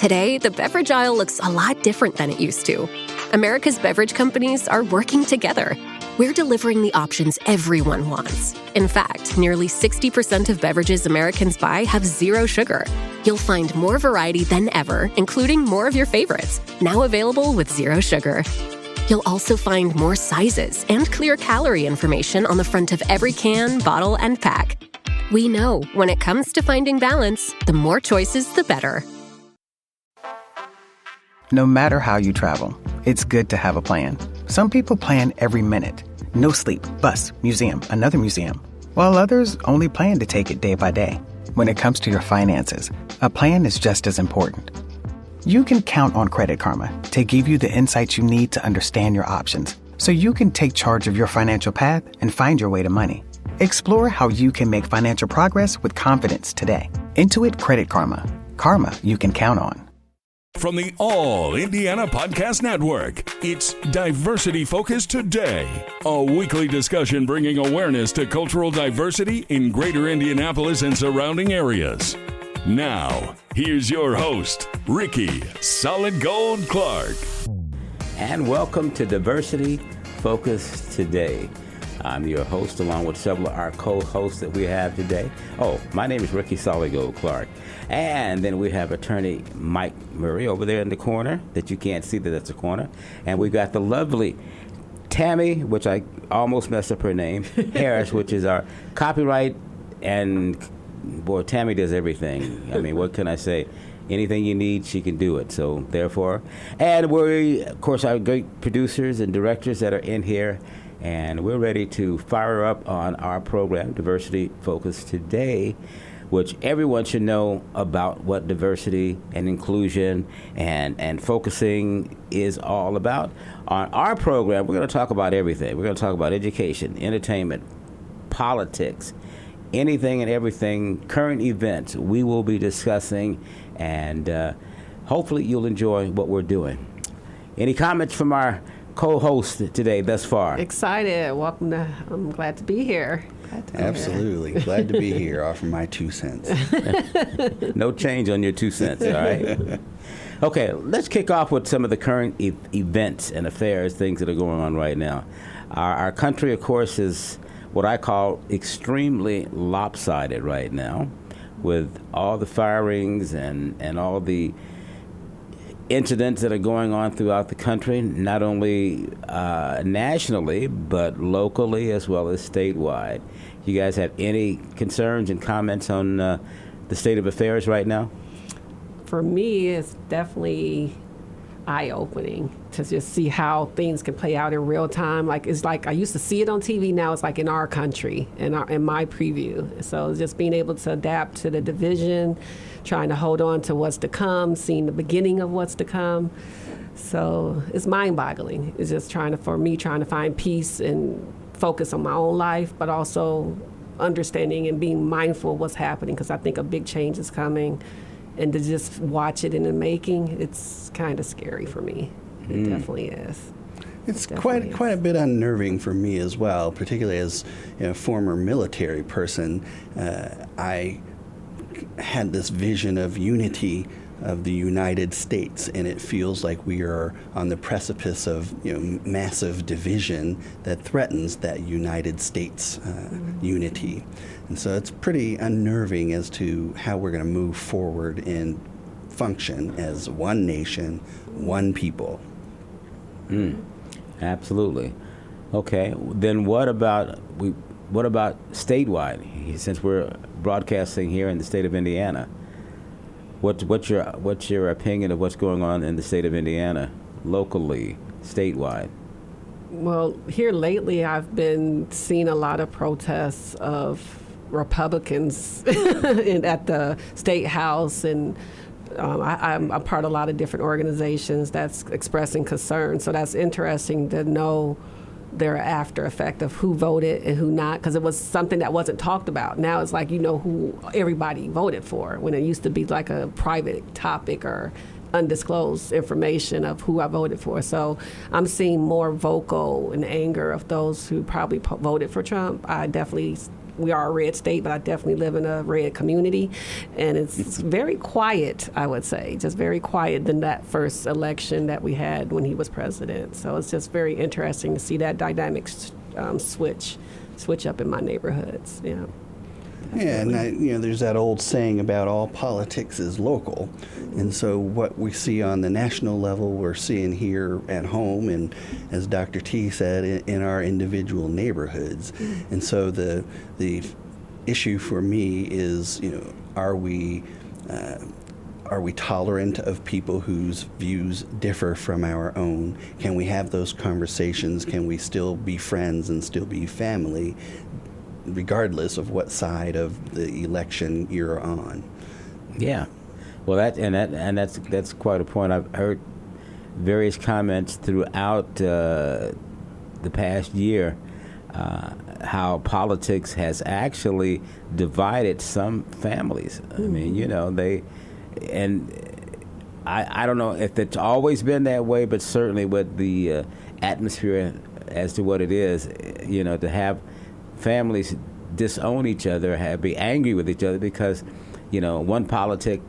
Today, the beverage aisle looks a lot different than it used to. America's beverage companies are working together. We're delivering the options everyone wants. In fact, nearly 60% of beverages Americans buy have zero sugar. You'll find more variety than ever, including more of your favorites, now available with zero sugar. You'll also find more sizes and clear calorie information on the front of every can, bottle, and pack. We know when it comes to finding balance, the more choices, the better. No matter how you travel, it's good to have a plan. Some people plan every minute. No sleep, bus, museum, another museum. While others only plan to take it day by day. When it comes to your finances, a plan is just as important. You can count on Credit Karma to give you the insights you need to understand your options so you can take charge of your financial path and find your way to money. Explore how you can make financial progress with confidence today. Intuit Credit Karma. Karma you can count on. From the All Indiana Podcast Network, it's Diversity Focus Today, a weekly discussion bringing awareness to cultural diversity in greater Indianapolis and surrounding areas. Now, here's your host, Rickie Solid Gold Clark. And welcome to Diversity Focus Today. I'm your host, along with several of our co-hosts that we have today. Oh, my name is Rickie Solid Gold Clark. And then we have attorney Mike Murray over there in the corner that you can't see that that's a corner. And we got the lovely Tami, which I almost messed up her name, Harris, which is our copyright. And boy, Tami does everything. I mean, what can I say? Anything you need, she can do it. So therefore, and we, of course, our great producers and directors that are in here. And we're ready to fire up on our program, Diversity Focus Today, which everyone should know about what diversity and inclusion and focusing is all about. On our program, we're going to talk about everything. We're going to talk about education, entertainment, politics, anything and everything, current events we will be discussing, and hopefully you'll enjoy what we're doing. Any comments from our co-host today thus far? Excited. Welcome to, I'm glad to be here. Absolutely. Glad to be here. Offer my 2 cents. No change on your 2 cents, all right? Okay, let's kick off with some of the current events and affairs, things that are going on right now. Our country, of course, is what I call extremely lopsided right now, with all the firings and all the incidents that are going on throughout the country, not only nationally, but locally as well as statewide. You guys have any concerns and comments on the state of affairs right now? For me, it's definitely eye-opening to just see how things can play out in real time. Like, it's like I used to see it on TV, now it's like in our country, in my preview. So just being able to adapt to the division, trying to hold on to what's to come, seeing the beginning of what's to come. So it's mind-boggling. It's just trying to find peace and focus on my own life, but also understanding and being mindful of what's happening, because I think a big change is coming. And to just watch it in the making, it's kind of scary for me. It definitely is. It's quite a bit unnerving for me as well, particularly as a former military person. I had this vision of unity of the United States, and it feels like we are on the precipice of massive division that threatens that United States unity. And so it's pretty unnerving as to how we're going to move forward and function as one nation, one people. Absolutely. Okay, then what about statewide? Since we're broadcasting here in the state of Indiana, what's your opinion of what's going on in the state of Indiana, locally, statewide? Well, here lately, I've been seeing a lot of protests of Republicans at the State House, and I'm a part of a lot of different organizations that's expressing concern. So that's interesting to know their after effect of who voted and who not, because it was something that wasn't talked about. Now it's like who everybody voted for, when it used to be like a private topic or undisclosed information of who I voted for. So I'm seeing more vocal and anger of those who probably voted for Trump. I definitely we are a red state, but I definitely live in a red community, and it's very quiet, I would say, just very quiet than that first election that we had when he was president. So it's just very interesting to see that dynamic switch up in my neighborhoods. Yeah. Yeah, and there's that old saying about all politics is local. And so what we see on the national level, we're seeing here at home, and as Dr. T said, in our individual neighborhoods. And so the issue for me is, are we tolerant of people whose views differ from our own? Can we have those conversations? Can we still be friends and still be family, regardless of what side of the election you're on? Yeah, well, that's quite a point. I've heard various comments throughout the past year how politics has actually divided some families. I mean, I don't know if it's always been that way, but certainly with the atmosphere as to what it is, to have families disown each other, be angry with each other because, one politic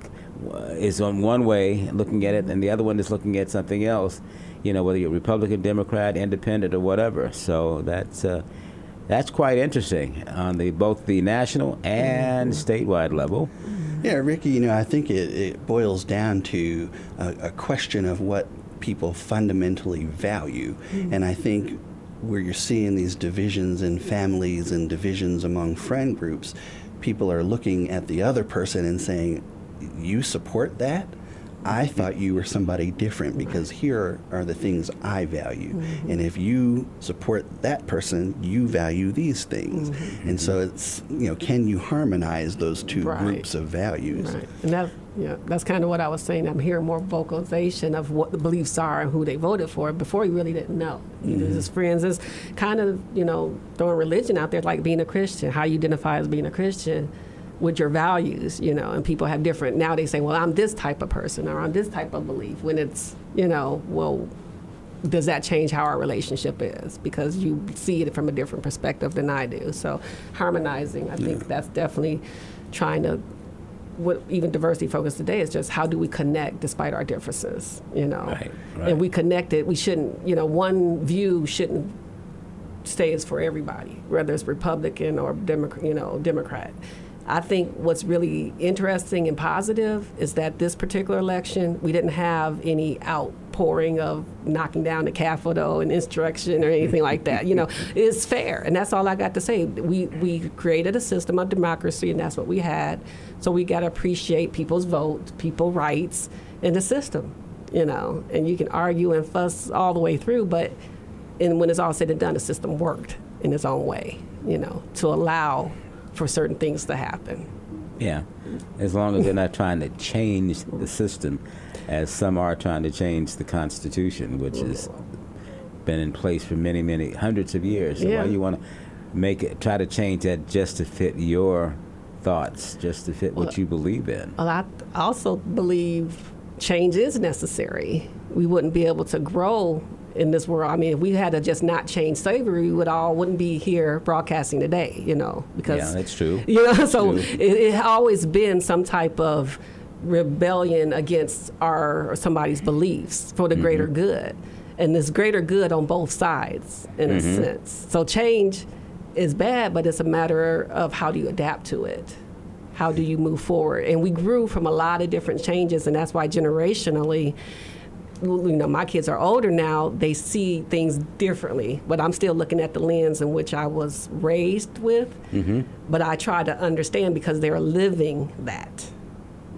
is on one way looking at it and the other one is looking at something else, whether you're Republican, Democrat, Independent, or whatever. So that's quite interesting on both the national and statewide level. Yeah, Rickie, I think it boils down to a question of what people fundamentally value. And I think where you're seeing these divisions in families and divisions among friend groups, people are looking at the other person and saying, you support that? I thought you were somebody different because here are the things I value. And if you support that person, you value these things. And so it's, can you harmonize those two groups of values? Right. And that's kind of what I was saying. I'm hearing more vocalization of what the beliefs are and who they voted for. Before, you really didn't know. As friends, it's kind of, throwing religion out there, like being a Christian, how you identify as being a Christian with your values, and people have different. Now they say, well, I'm this type of person or I'm this type of belief, when it's, well, does that change how our relationship is? Because you see it from a different perspective than I do. So harmonizing, I think that's definitely trying to, what even diversity focus today is just how do we connect despite our differences, Right. And we connected, we shouldn't, one view shouldn't stay as for everybody, whether it's Republican or Democrat. I think what's really interesting and positive is that this particular election, we didn't have any outpouring of knocking down the Capitol and insurrection or anything like that. It's fair, and that's all I got to say. We created a system of democracy, and that's what we had. So we got to appreciate people's votes, people's rights, and the system. And you can argue and fuss all the way through, but when it's all said and done, the system worked in its own way. To allow for certain things to happen. Yeah, as long as they're not trying to change the system, as some are trying to change the Constitution, which has been in place for many, many hundreds of years. So why you want to try to change that just to fit your thoughts, just to fit what you believe in? Well, I also believe change is necessary. We wouldn't be able to grow in this world. I mean, if we had to just not change slavery, we wouldn't be here broadcasting today, because that's true. So it always been some type of rebellion against somebody's beliefs for the greater good, and this greater good on both sides in a sense. So change is bad, but it's a matter of how do you adapt to it. How do you move forward? And we grew from a lot of different changes, and that's why generationally, my kids are older now, they see things differently, but I'm still looking at the lens in which I was raised with. But I try to understand because they're living that,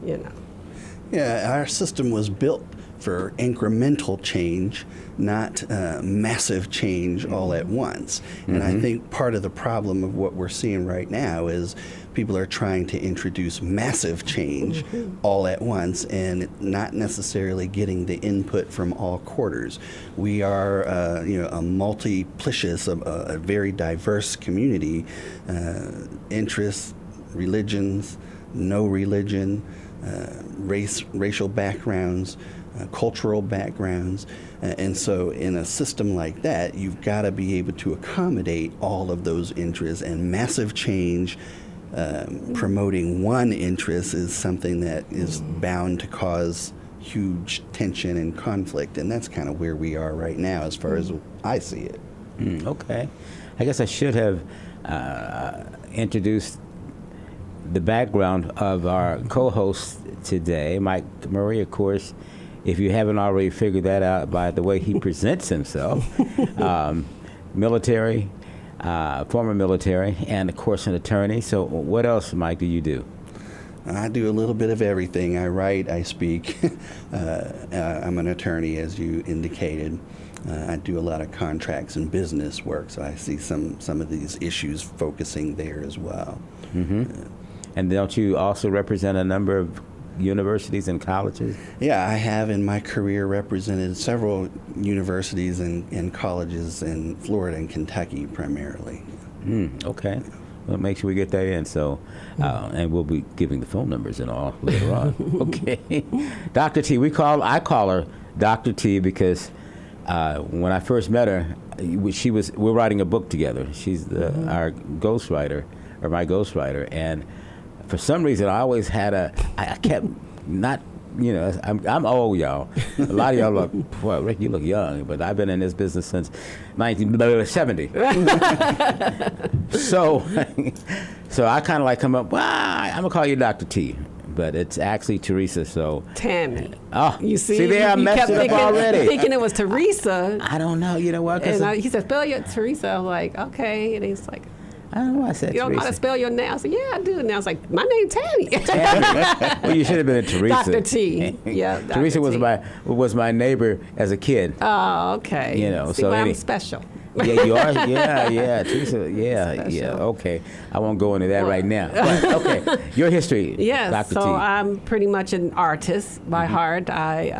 Yeah, our system was built for incremental change, not massive change all at once. And I think part of the problem of what we're seeing right now is people are trying to introduce massive change all at once and not necessarily getting the input from all quarters. We are, a multiplicious, a very diverse community, interests, religions, no religion, racial backgrounds, cultural backgrounds. And so in a system like that, you've got to be able to accommodate all of those interests, and massive change promoting one interest is something that is bound to cause huge tension and conflict, and that's kind of where we are right now as far as I see it. Okay. I guess I should have introduced the background of our co-host today, Mike Murray. Of course, if you haven't already figured that out by the way he presents himself, military, former military, and of course an attorney. So what else, Mike, do you do? I do a little bit of everything. I write, I speak. I'm an attorney, as you indicated. I do a lot of contracts and business work, so I see some of these issues focusing there as well. And don't you also represent a number of universities and colleges? Yeah, I have in my career represented several universities and colleges in Florida and Kentucky primarily. Okay. Well, make sure we get that in. So, and we'll be giving the phone numbers and all later on. Okay. Dr. T, I call her Dr. T because when I first met her, we're writing a book together. She's our ghostwriter, or my ghostwriter, and for some reason I always had I kept not, I'm old, y'all. A lot of y'all look, well, Rick, you look young, but I've been in this business since 1970. So I kind of like come up, I'm going to call you Dr. T, but it's actually Teresa, so. Tami. Oh, you see there, I messed it up already. Thinking it was Teresa. I don't know, you know what? And he said, spell your Teresa. I was like, okay. And he's like, I don't know why I said you don't know how to spell your name? I said, yeah, I do. And I was like, my name's Tami. Well, you should have been a Teresa. Dr. T. Yeah, Dr. Teresa T. was my neighbor as a kid. Oh, okay. See, so I'm special. Yeah, you are. Yeah, Teresa. Yeah. Okay, I won't go into that right now. But, okay, your history. Yes. Dr. So T. I'm pretty much an artist by heart. I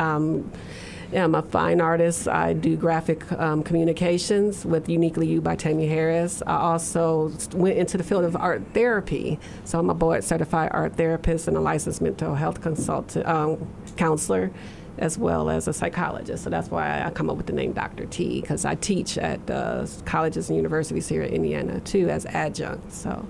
am a fine artist. I do graphic communications with UniquelYou by Tami Harris. I also went into the field of art therapy. So I'm a board-certified art therapist and a licensed mental health counselor, as well as a psychologist. So that's why I come up with the name Dr. T, because I teach at colleges and universities here in Indiana, too, as adjunct. So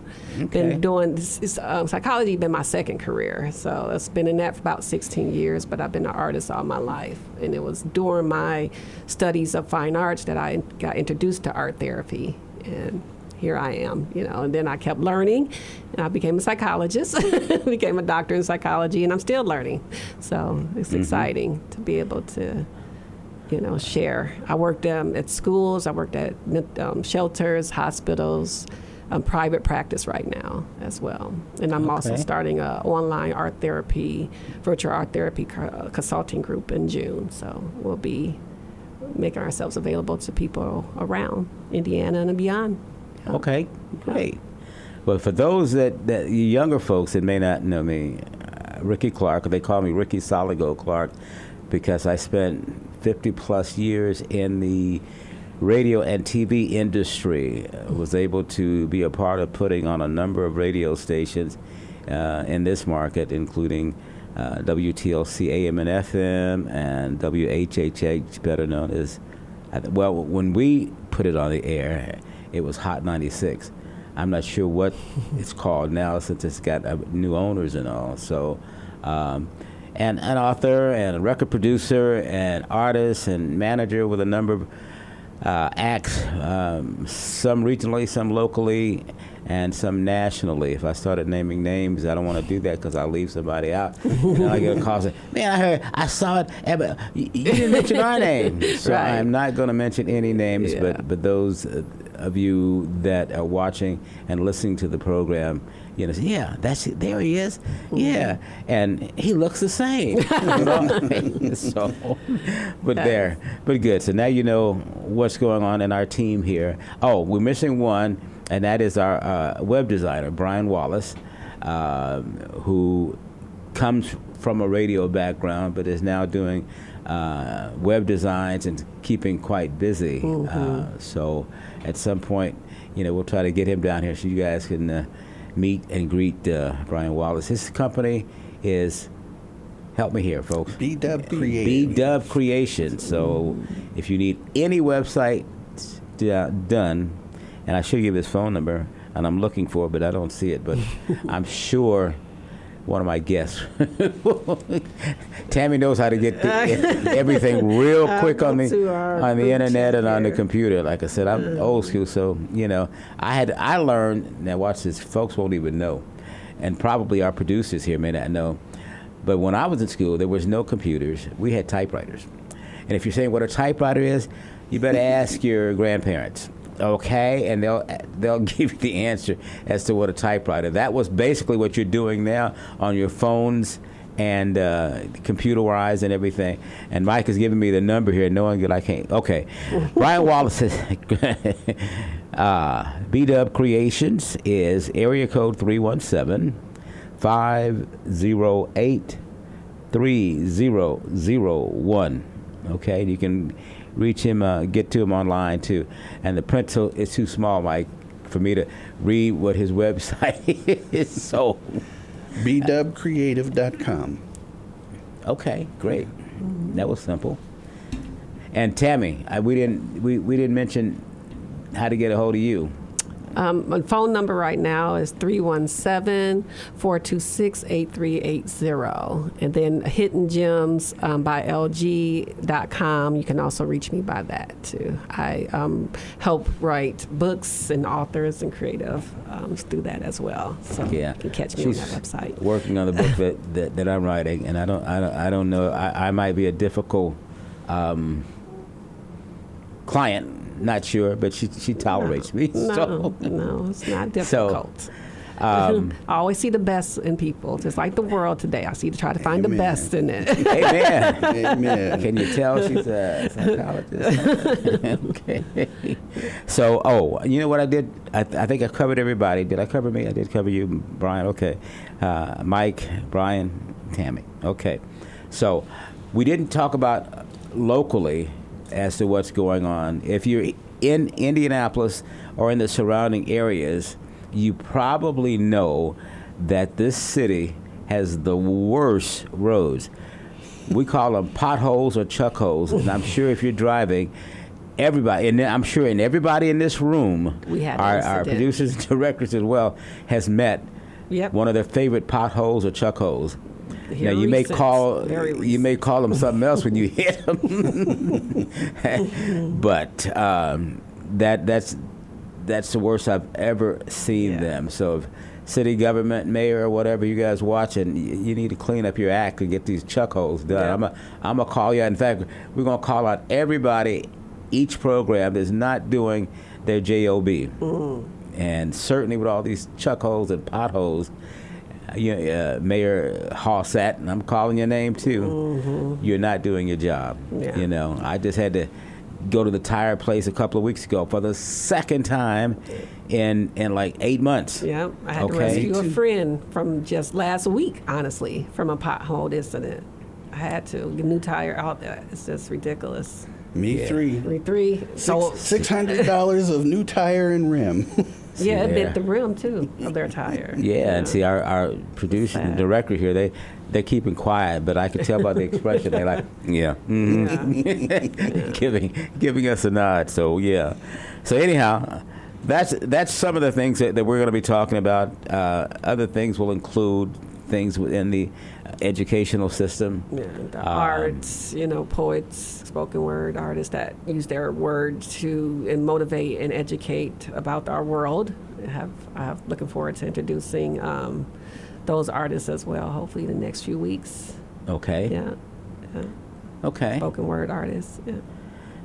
been doing psychology, been my second career. So it's been in that for about 16 years, but I've been an artist all my life. And it was during my studies of fine arts that I got introduced to art therapy. And here I am, and then I kept learning, and I became a psychologist, became a doctor in psychology, and I'm still learning. So it's exciting to be able to, share. I worked at schools, I worked at shelters, hospitals, private practice right now as well. And I'm also starting an online art therapy, virtual art therapy consulting group in June. So we'll be making ourselves available to people around Indiana and beyond. Okay, great. Well, for those that you younger folks that may not know me, Rickie Clark, they call me Rickie Solid Gold Clark because I spent 50 plus years in the radio and TV industry. Was able to be a part of putting on a number of radio stations in this market, including WTLC AM and FM and WHHH, better known as, when we put it on the air, it was Hot 96. I'm not sure what it's called now since it's got new owners and all. So, and an author and a record producer and artist and manager with a number of acts, some regionally, some locally, and some nationally. If I started naming names, I don't want to do that because I'll leave somebody out. And I get a call saying, man, I saw it, but you didn't mention our name. So I'm not going to mention any names, but those of you that are watching and listening to the program, say, yeah, that's it. There he is. Yeah, and he looks the same. So, but good. So now you know what's going on in our team here. Oh, we're missing one, and that is our web designer, Brian Wallace, who comes from a radio background, but is now doing web designs and keeping quite busy. So at some point, we'll try to get him down here so you guys can meet and greet Brian Wallace. His company is Help me here, folks. Beedub Creative. Beedub Creation. So if you need any website done, and I should give his phone number, and I'm looking for it, but I don't see it. But I'm sure one of my guests, Tami knows how to get everything real quick on the internet and on the computer. Like I said, I'm old school, so I learned. Now watch this, folks won't even know, and probably our producers here may not know. But when I was in school, there was no computers. We had typewriters. And if you're saying what a typewriter is, you better ask your grandparents, okay? And they'll give you the answer as to what a typewriter. That was basically what you're doing now on your phones and computerized and everything. And Mike is giving me the number here, knowing that I can't. Okay. Brian Wallance says, Beedub Creations is area code 317-508-3001. Okay, you can reach him, get to him online too. And the print is too small, Mike, for me to read what his website is. So, beedubcreative.com. Okay, great. That was simple. And Tami, we didn't mention how to get a hold of you. My phone number right now is 317-426-8380. And then Hidden Gems by LG.com. You can also reach me by that, too. I help write books and authors and creative through that as well. So you can catch me on that website. Working on the book that I'm writing, and I don't know. I might be a difficult client. Not sure, but she tolerates me. No, it's not difficult. I always see the best in people, just like the world today. I see to try to find the best in it. Amen. Amen. Can you tell she's a psychologist? Okay. So, you know what I did? I think I covered everybody. Did I cover me? I did cover you, Brian. Okay. Mike, Brian, Tami. Okay. So, we didn't talk about locally as to what's going on. If you're in Indianapolis or in the surrounding areas, you probably know that this city has the worst roads. We call them potholes or chuck holes. And I'm sure if you're driving, everybody, and I'm sure everybody in this room, our producers and directors as well, has met one of their favorite potholes or chuck holes. Now you may call them something else when you hit them, but that's the worst I've ever seen them. So, if city government, mayor, or whatever you guys watching, you need to clean up your act and get these chuck holes done. I'm gonna call you. In fact, we're gonna call out everybody each program that's not doing their job, and certainly with all these chuck holes and potholes. Mayor Hallsat, and I'm calling your name too. You're not doing your job. I just had to go to the tire place a couple of weeks ago for the second time in like 8 months. Yeah, I had to rescue a friend from just last week, honestly, from a pothole incident. I had to get a new tire out there. It's just ridiculous. Me three. So $600 of new tire and rim. It bit the rim too of their tire. And see our producer and director here, they're keeping quiet, but I can tell by the expression they're like, giving us a nod. So So anyhow, that's some of the things that we're going to be talking about. Other things will include things within the educational system. The arts, poets, spoken word artists that use their words to motivate and educate about our world. I'm looking forward to introducing those artists as well, hopefully in the next few weeks. Okay. Okay. Spoken word artists.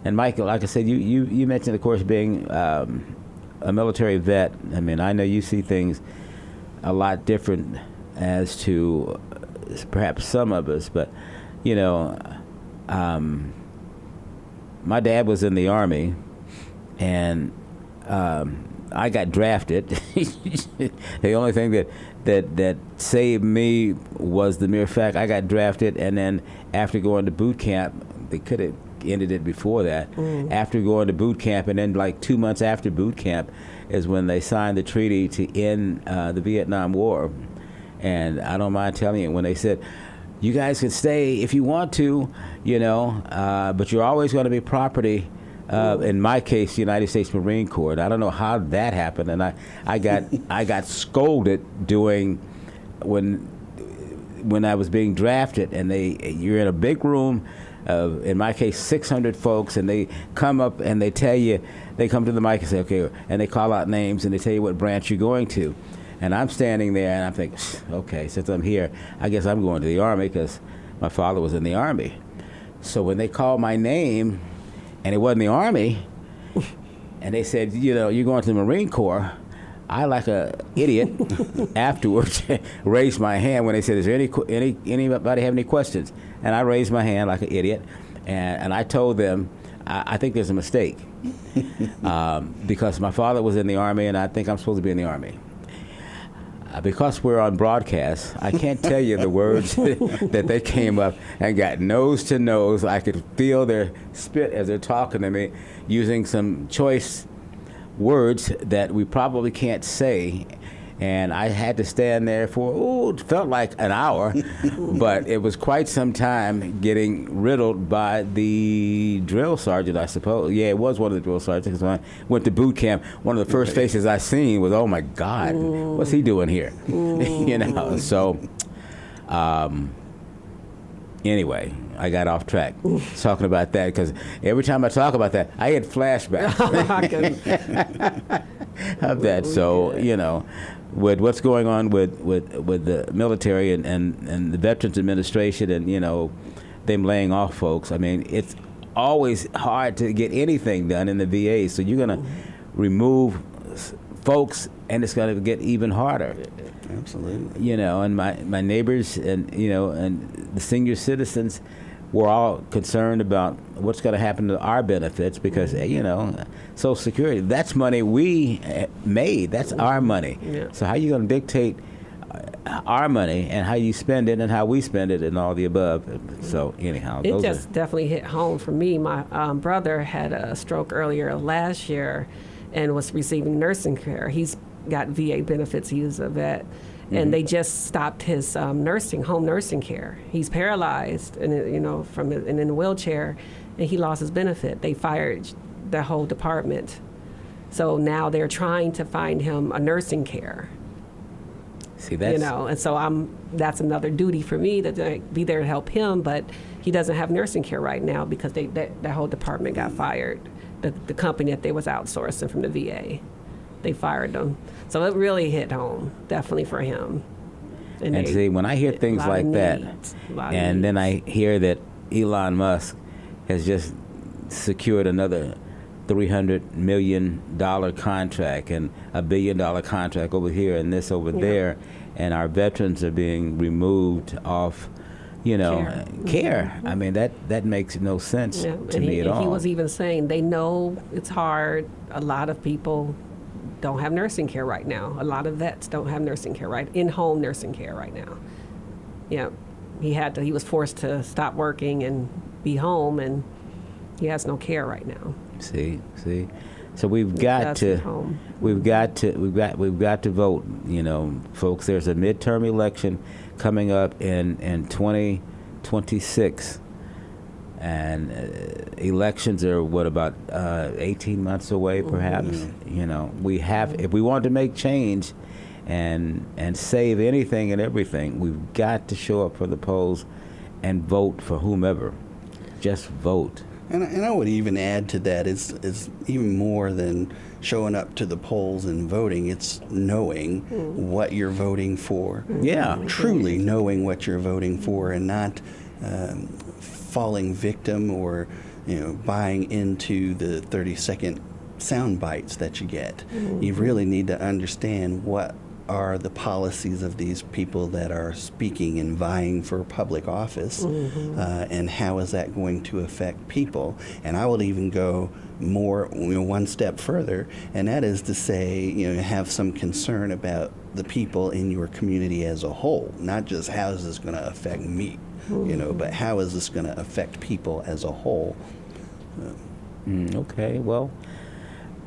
And Michael, like I said, you mentioned, of course, being a military vet. I mean, I know you see things a lot different as to perhaps some of us, but my dad was in the Army, and I got drafted. The only thing that saved me was the mere fact I got drafted, and then after going to boot camp, they could have ended it before that. After going to boot camp, and then like 2 months after boot camp is when they signed the treaty to end the Vietnam War. And I don't mind telling you, when they said, you guys can stay if you want to, but you're always going to be property. In my case, the United States Marine Corps. And I don't know how that happened, and I got scolded when I was being drafted, and you're in a big room. In my case, 600 folks, and they come up and they tell you, they come to the mic and say, okay, and they call out names and they tell you what branch you're going to. And I'm standing there and I'm thinking, okay, since I'm here, I guess I'm going to the Army because my father was in the Army. So when they called my name and it wasn't the Army, and they said, you're going to the Marine Corps, I, like a idiot, afterwards raised my hand when they said, is there anybody have any questions? And I raised my hand like an idiot, and I told them, I think there's a mistake because my father was in the Army, and I think I'm supposed to be in the Army. Because we're on broadcast, I can't tell you the words that they came up and got nose to nose. I could feel their spit as they're talking to me, using some choice words that we probably can't say. And I had to stand there for, it felt like an hour, but it was quite some time getting riddled by the drill sergeant, I suppose. Yeah, it was one of the drill sergeants. When I went to boot camp, one of the first faces I seen was, oh my God, what's he doing here? So anyway, I got off track talking about that because every time I talk about that, I get flashbacks of that. So, with what's going on with the military and the Veterans Administration and, them laying off folks, I mean, it's always hard to get anything done in the VA. So you're going to remove folks, and it's going to get even harder. Absolutely. And my neighbors and, and the senior citizens were all concerned about what's going to happen to our benefits because, Social Security, that's money we made. That's our money. Yeah. So how are you going to dictate our money and how you spend it and how we spend it and all the above? So anyhow, it just definitely hit home for me. My brother had a stroke earlier last year and was receiving nursing care. He's got VA benefits. He was a vet. And they just stopped his home nursing care. He's paralyzed, and in a wheelchair, and he lost his benefit. They fired the whole department, so now they're trying to find him a nursing care. See, that's and so that's another duty for me to be there to help him, but he doesn't have nursing care right now because that whole department got fired. The company that they was outsourcing from the VA. They fired them. So it really hit home, definitely for him. And see, when I hear things like that, and then I hear that Elon Musk has just secured another $300 million contract and a $1 billion contract over here and this over there, and our veterans are being removed off care. I mean, that makes no sense to me at all. He was even saying they know it's hard. A lot of people don't have nursing care right now. A lot of vets don't have nursing care in-home nursing care right now. He was forced to stop working and be home, and he has no care right now. See. So we've got to vote. Folks. There's a midterm election coming up in 2026. And elections are about 18 months away, perhaps. We have, if we want to make change and save anything and everything, we've got to show up for the polls and vote for whomever. Just vote. And I would even add to that is even more than showing up to the polls and voting. It's knowing what you're voting for. Yeah, truly knowing what you're voting for, and not falling victim or buying into the 30-second sound bites that you get. You really need to understand what are the policies of these people that are speaking and vying for public office, and how is that going to affect people. And I will even go more one step further, and that is to say have some concern about the people in your community as a whole, not just how is this going to affect me, but how is this going to affect people as a whole. Okay, well,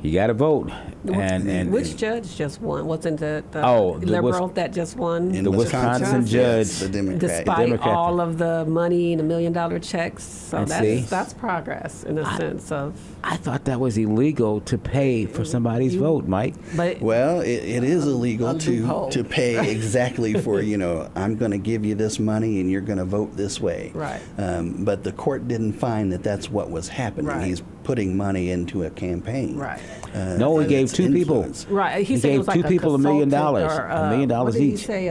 You got to vote. And which judge just won? Wasn't the the liberal that just won? In the Wisconsin judge, yes, the Democrat. Despite Democrat. all of the money and the $1 million checks, so And see? that's progress in a sense of. I thought that was illegal to pay for somebody's vote, Mike. But Well, it is illegal a loophole. to pay exactly for, I'm going to give you this money and you're going to vote this way. Right. But the court didn't find that that's what was happening. Right. He's putting money into a campaign. Right. No, he and gave it's two people. influence. Right. He said it gave was like two people $1 million, consultant or, $1 million what did each. He say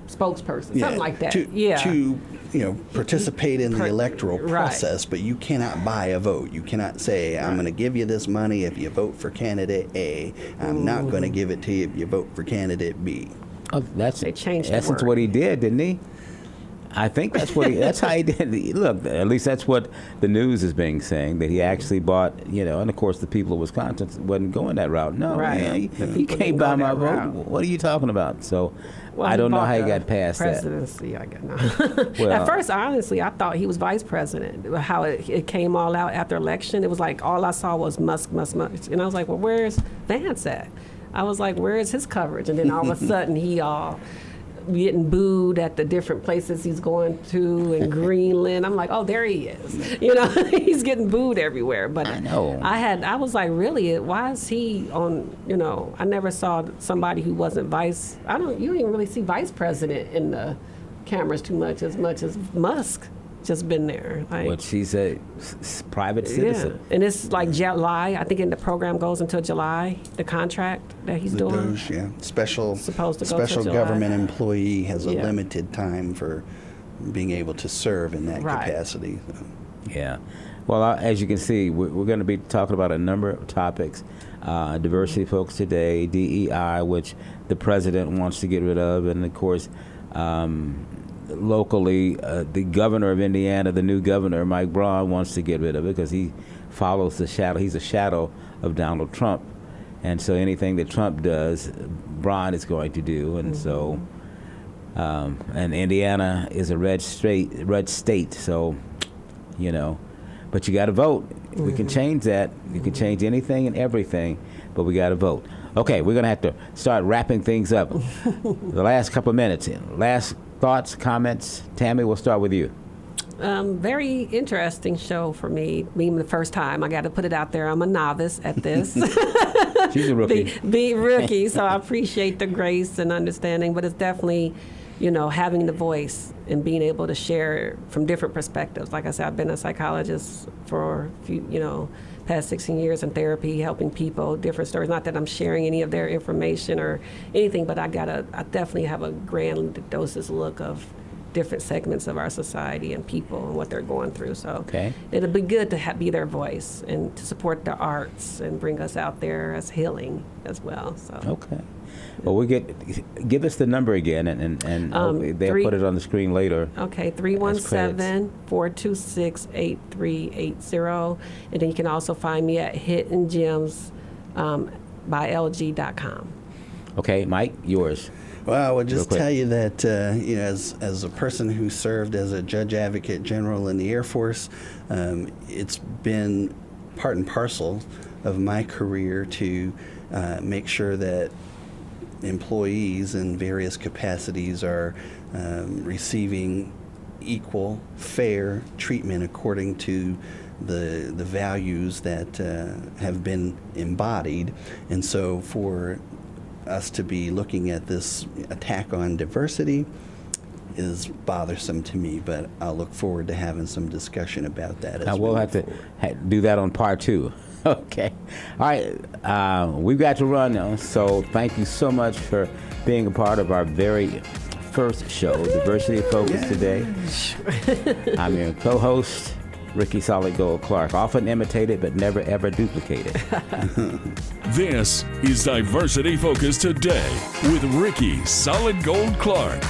spokesperson, Yeah, something like that. To participate in the electoral right. process, but you cannot buy a vote. You cannot say, I'm going to give you this money if you vote for candidate A. I'm not going to give it to you if you vote for candidate B. Oh, that's They changed the essence word. what he did, didn't he? I think that's what that's how he did. Look, at least that's what the news is saying, that he actually bought, and of course the people of Wisconsin wasn't going that route. No, Right. man, you The people can't didn't buy go my that vote. route. What are you talking about? So Well, I don't know bought how he the got past that. presidency, I guess not. Well, At first, honestly, I thought he was vice president. How it came all out after election, it was like all I saw was Musk. And I was like, well, where's Vance at? I was like, where is his coverage? And then all of a sudden, he getting booed at the different places he's going to in Greenland. I'm like, oh, there he is. He's getting booed everywhere. But I know. I was like, really? Why is he on? I never saw somebody who wasn't vice. You don't even really see vice president in the cameras too much as Musk just been there. Like, But she's a private citizen. yeah, and it's like July. I think the program goes until July. The contract that he's The doing. Doge, yeah. Special Supposed to go till July. government employee has a Yeah. limited time for being able to serve in that Right. capacity. So. Yeah. Well, as you can see, we're going to be talking about a number of topics. Diversity Focus Today, DEI, which the president wants to get rid of, and of course, locally, the governor of Indiana, the new governor, Mike Braun, wants to get rid of it because he follows the shadow. He's a shadow of Donald Trump. And so anything that Trump does, Braun is going to do. And so, and Indiana is a red state. So, but you got to vote. We can change that. You can change anything and everything, but we got to vote. Okay, we're going to have to start wrapping things up. The last couple of minutes. Last thoughts, comments. Tami, we'll start with you. Very interesting show for me. Being the first time, I got to put it out there. I'm a novice at this. She's a rookie. Be rookie, so I appreciate the grace and understanding. But it's definitely, having the voice and being able to share from different perspectives. Like I said, I've been a psychologist for a few, past 16 years in therapy, helping people, different stories. Not that I'm sharing any of their information or anything, but I definitely have a grandiose look of different segments of our society and people and what they're going through. So it'll be good to be their voice and to support the arts and bring us out there as healing as well. So Okay. Well, give us the number again, and they'll put it on the screen later. Okay, 317-426-8380. And then you can also find me at hiddengems.LG.com. Okay, Mike, yours. Well, I would just Real quick. tell you that, as a person who served as a Judge Advocate General in the Air Force, it's been part and parcel of my career to make sure that employees in various capacities are receiving equal, fair treatment according to the values that have been embodied. And so for us to be looking at this attack on diversity is bothersome to me, but I'll look forward to having some discussion about that. Now we'll have to do that on part 2. Okay. All right. We've got to run now, so thank you so much for being a part of our very first show, Diversity Focus Today. I'm your co-host, Rickie Solid Gold Clark, often imitated but never ever duplicated. This is Diversity Focus Today with Rickie Solid Gold Clark.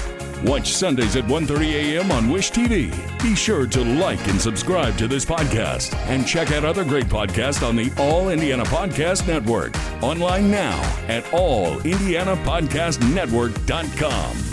Watch Sundays at 1:30 a.m. on Wish TV. Be sure to like and subscribe to this podcast and check out other great podcasts on the All Indiana Podcast Network. Online now at allindianapodcastnetwork.com.